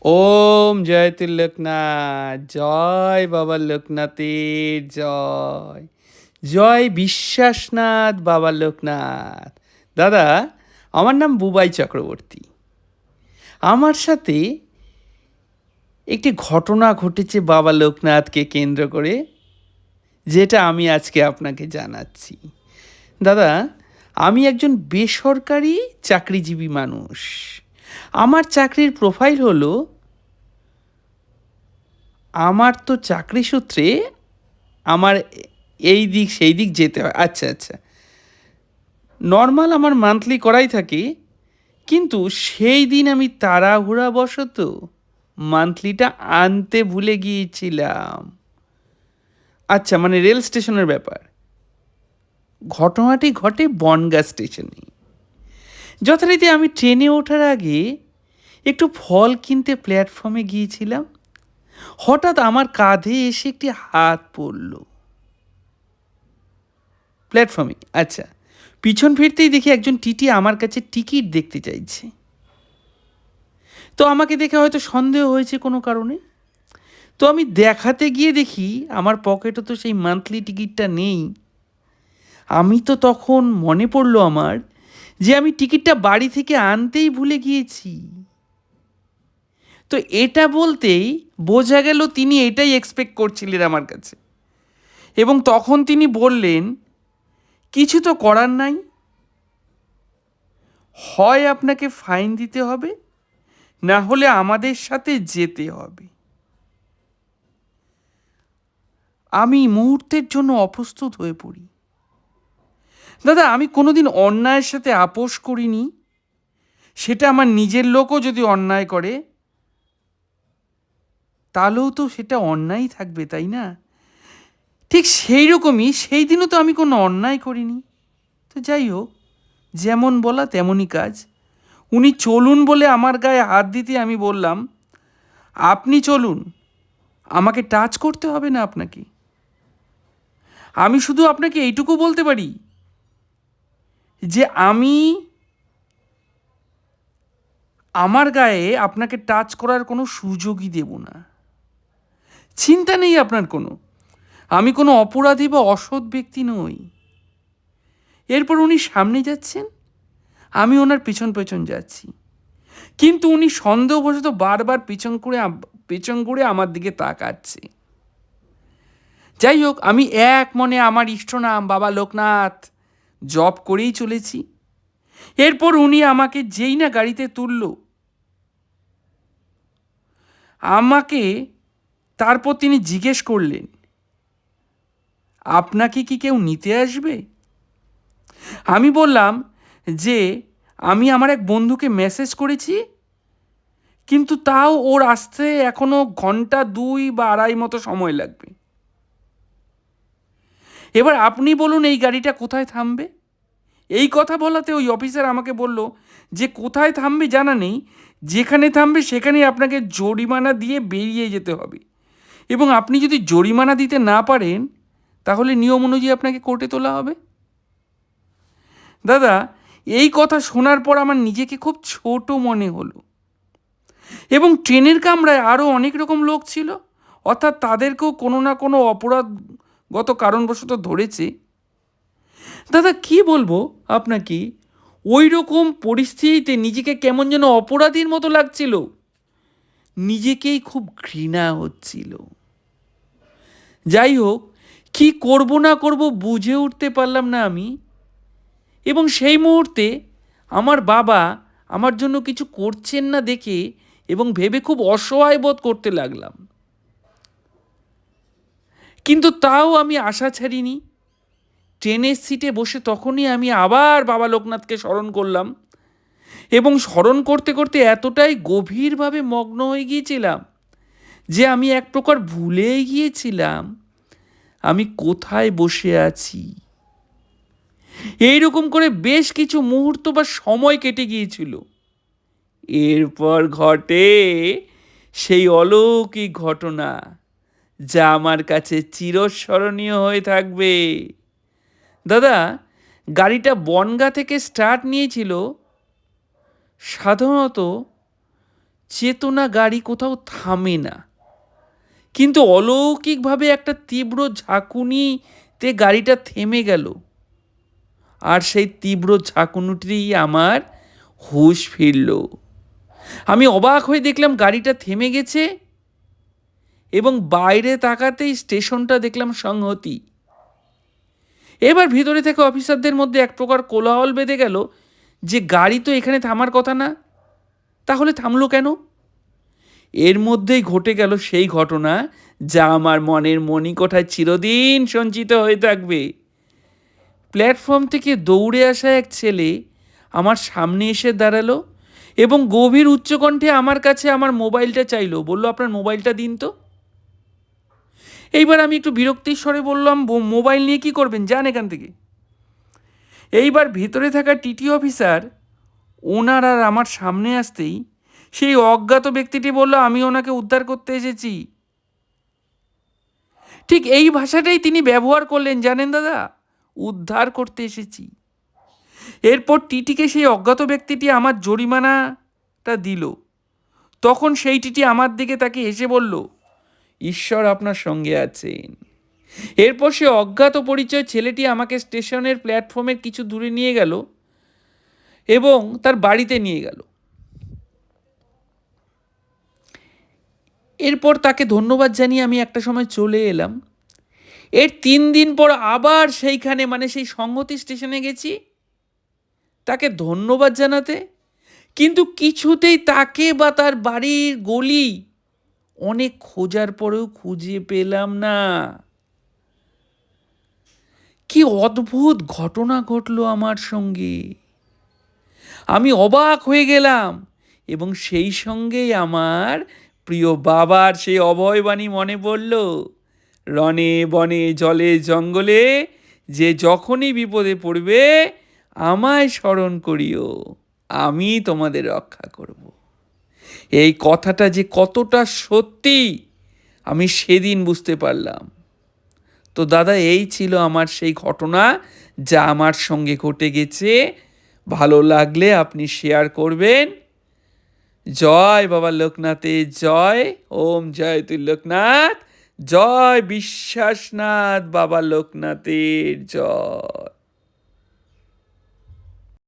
ওম জয় লোকনাথ, জয় বাবা লোকনাথের জয়, জয় বিশ্বাসনাথ বাবা লোকনাথ। দাদা, আমার নাম বুবাই চক্রবর্তী। আমার সাথে একটি ঘটনা ঘটেছে বাবা লোকনাথকে কেন্দ্র করে, যেটা আমি আজকে আপনাকে জানাচ্ছি। দাদা, আমি একজন বেসরকারি চাকরিজীবী মানুষ। আমার চাকরির প্রোফাইল হলো, আমার তো চাকরি সূত্রে আমার এই দিক সেই দিক যেতে হয়। আচ্ছা আচ্ছা, নর্মাল আমার মান্থলি করাই থাকে, কিন্তু সেই দিন আমি তাড়াহুড়াবশত মান্থলিটা আনতে ভুলে গিয়েছিলাম। আচ্ছা, মানে রেল স্টেশনের ব্যাপার। ঘটনাটি ঘটে বনগাঁ স্টেশনে। যথারীতি আমি ট্রেনে ওঠার আগে একটু ফল কিনতে প্ল্যাটফর্মে গিয়েছিলাম। হঠাৎ আমার কাঁধে এসে একটি হাত পড়ল প্ল্যাটফর্মে। আচ্ছা, পিছন ফিরতেই দেখি একজন টিটি আমার কাছে টিকিট দেখতে চাইছে। তো আমাকে দেখে হয়তো সন্দেহ হয়েছে কোনো কারণে। তো আমি দেখাতে গিয়ে দেখি আমার পকেটে তো সেই মান্থলি টিকিটটা নেই। আমি তো তখন মনে পড়লো আমার যে আমি টিকিটটা বাড়ি থেকে আনতেই ভুলে গিয়েছি। তো এটা বলতেই বোঝা গেল তিনি এটাই এক্সপেক্ট করছিলেন আমার কাছে। এবং তখন তিনি বললেন, কিছু তো করার নাই, হয় আপনাকে ফাইন দিতে হবে, না হলে আমাদের সাথে যেতে হবে। আমি মুহূর্তের জন্য অপ্রস্তুত হয়ে পড়ি। দাদা, আমি কোনোদিন অন্যায়ের সাথে আপোষ করিনি। সেটা আমার নিজের লোকও যদি অন্যায় করে, তাহলেও তো সেটা অন্যায় থাকবে, তাই না? ঠিক সেই রকমই সেই দিনও তো আমি কোনো অন্যায় করিনি। তো যাই হোক, যেমন বলা তেমনই কাজ। উনি চলুন বলে আমার গায়ে হাত দিতে আমি বললাম, আপনি চলুন, আমাকে টাচ করতে হবে না আপনাকে। আমি শুধু আপনাকে এইটুকু বলতে পারি যে আমি আমার গায়ে আপনাকে টাচ করার কোনো সুযোগই দেব না। চিন্তা নেই আপনার কোনো, আমি কোনো অপরাধী বা অসৎ ব্যক্তি নই। এরপর উনি সামনে যাচ্ছেন, আমি ওনার পেছন পেছন যাচ্ছি, কিন্তু উনি সন্দেহবশত বারবার পেছন ঘুরে আমার দিকে তাকাচ্ছে। যাই হোক, আমি এক মনে আমার ইষ্ট নাম বাবা লোকনাথ জপ করেই চলেছি। এরপর উনি আমাকে যেই না গাড়িতে তুলল, আমাকে তারপর তিনি জিজ্ঞেস করলেন, আপনাকে কি কেউ নিতে আসবে? আমি বললাম যে আমি আমার এক বন্ধুকে মেসেজ করেছি, কিন্তু তাও ওর আসতে এখনও ঘন্টা 2 বা 2.5 মতো সময় লাগবে। এবার আপনি বলুন এই গাড়িটা কোথায় থামবে? এই কথা বলাতে ওই অফিসার আমাকে বলল যে কোথায় থামবে জানা নেই, যেখানে থামবে সেখানেই আপনাকে জরিমানা দিয়ে বেরিয়ে যেতে হবে, এবং আপনি যদি জরিমানা দিতে না পারেন তাহলে নিয়ম অনুযায়ী আপনাকে কোর্টে তোলা হবে। দাদা, এই কথা শোনার পর আমার নিজেকে খুব ছোট মনে হলো। এবং ট্রেনের কামরায় আরও অনেক রকম লোক ছিল, অর্থাৎ তাদেরকেও কোনো না কোনো অপরাধগত কারণবশত ধরেছে। দাদা, কি বলবো আপনাকে, ওই রকম পরিস্থিতিতে নিজেকে কেমন যেন অপরাধীর মতো লাগছিল, নিজেকেই খুব ঘৃণা হচ্ছিল। যাই হোক, কি করব না করব বুঝে উঠতে পারলাম না আমি। এবং সেই মুহূর্তে আমার বাবা আমার জন্য কিছু করছেন না দেখে এবং ভেবে খুব অসহায় বোধ করতে লাগলাম। কিন্তু তাও আমি আশা ছাড়িনি। ট্রেনের সিটে বসে তখনই আমি আবার বাবা লোকনাথকে স্মরণ করলাম, এবং স্মরণ করতে করতে এতটাই গভীরভাবে মগ্ন হয়ে গিয়েছিলাম যে আমি এক প্রকার ভুলেই গিয়েছিলাম আমি কোথায় বসে আছি। এইরকম করে বেশ কিছু মুহূর্ত বা সময় কেটে গিয়েছিল। এরপর ঘটে সেই অলৌকিক ঘটনা, যা আমার কাছে চিরস্মরণীয় হয়ে থাকবে। দাদা, গাড়িটা বনগাঁ থেকে স্টার্ট নিয়েছিল সাধারণত চেতনা গাড়ি কোথাও থামে না, কিন্তু অলৌকিকভাবে একটা তীব্র ঝাঁকুনিতে গাড়িটা থেমে গেল। আর সেই তীব্র ঝাঁকুনিতেই আমার হুঁশ ফিরল। আমি অবাক হয়ে দেখলাম গাড়িটা থেমে গেছে এবং বাইরে তাকাতেই স্টেশনটা দেখলাম সংহতি। এবার ভিতরে থেকে অফিসারদের মধ্যে এক প্রকার কোলাহল বেঁধে গেল যে গাড়ি তো এখানে থামার কথা না, তাহলে থামলো কেন? এর মধ্যেই ঘটে গেল সেই ঘটনা যা আমার মনের মণিকোঠায় চিরদিন সঞ্চিত হয়ে থাকবে। প্ল্যাটফর্ম থেকে দৌড়ে আসা এক ছেলে আমার সামনে এসে দাঁড়ালো এবং গভীর উচ্চকণ্ঠে আমার কাছে আমার মোবাইলটা চাইলো। বলল, আপনার মোবাইলটা দিন তো। এইবার আমি একটু বিরক্তির স্বরে বললাম, মোবাইল নিয়ে কি করবেন, যান এখান থেকে। এইবার ভিতরে থাকা টিটি অফিসার ওনার আর আমার সামনে আসতেই সেই অজ্ঞাত ব্যক্তিটি বলল, আমি ওনাকে উদ্ধার করতে এসেছি। ঠিক এই ভাষাটাই তিনি ব্যবহার করলেন, জানেন দাদা, উদ্ধার করতে এসেছি। এরপর টিটিকে সেই অজ্ঞাত ব্যক্তিটি আমার জরিমানাটা দিল। তখন সেই টিটি আমার দিকে তাকে এসে বলল, ঈশ্বর আপনার সঙ্গে আছেন। এরপর সে অজ্ঞাত পরিচয় ছেলেটি আমাকে স্টেশনের প্ল্যাটফর্মের কিছু দূরে নিয়ে গেল এবং তার বাড়িতে নিয়ে গেল। এরপর তাকে ধন্যবাদ জানিয়ে আমি একটা সময় চলে এলাম। এর 3 দিন পর আবার সেইখানে, মানে সেই সংহতি স্টেশনে গেছি তাকে ধন্যবাদ জানাতে, কিন্তু কিছুতেই তাকে বা তার বাড়ির গলি অনেক খোঁজার পরেও খুঁজে পেলাম না। কি অদ্ভুত ঘটনা ঘটলো আমার সঙ্গে, আমি অবাক হয়ে গেলাম। এবং সেই সঙ্গেই আমার প্রিয় বাবার সেই অভয়বাণী মনে পড়ল, রণে বনে জলে জঙ্গলে যে যখনই বিপদে পড়বে আমায় স্মরণ করিও, আমি তোমাদের রক্ষা করব। এই কথাটা যে কতটা সত্যি আমি সেদিন বুঝতে পারলাম। তো দাদা, এই ছিল আমার সেই ঘটনা যা আমার সঙ্গে ঘটে গেছে। ভালো লাগলে আপনি শেয়ার করবেন। জয় বাবা লোকনাথের জয়। ওম জয় তুই লোকনাথ, জয় বিশ্বাসনাথ বাবা লোকনাথের জয়।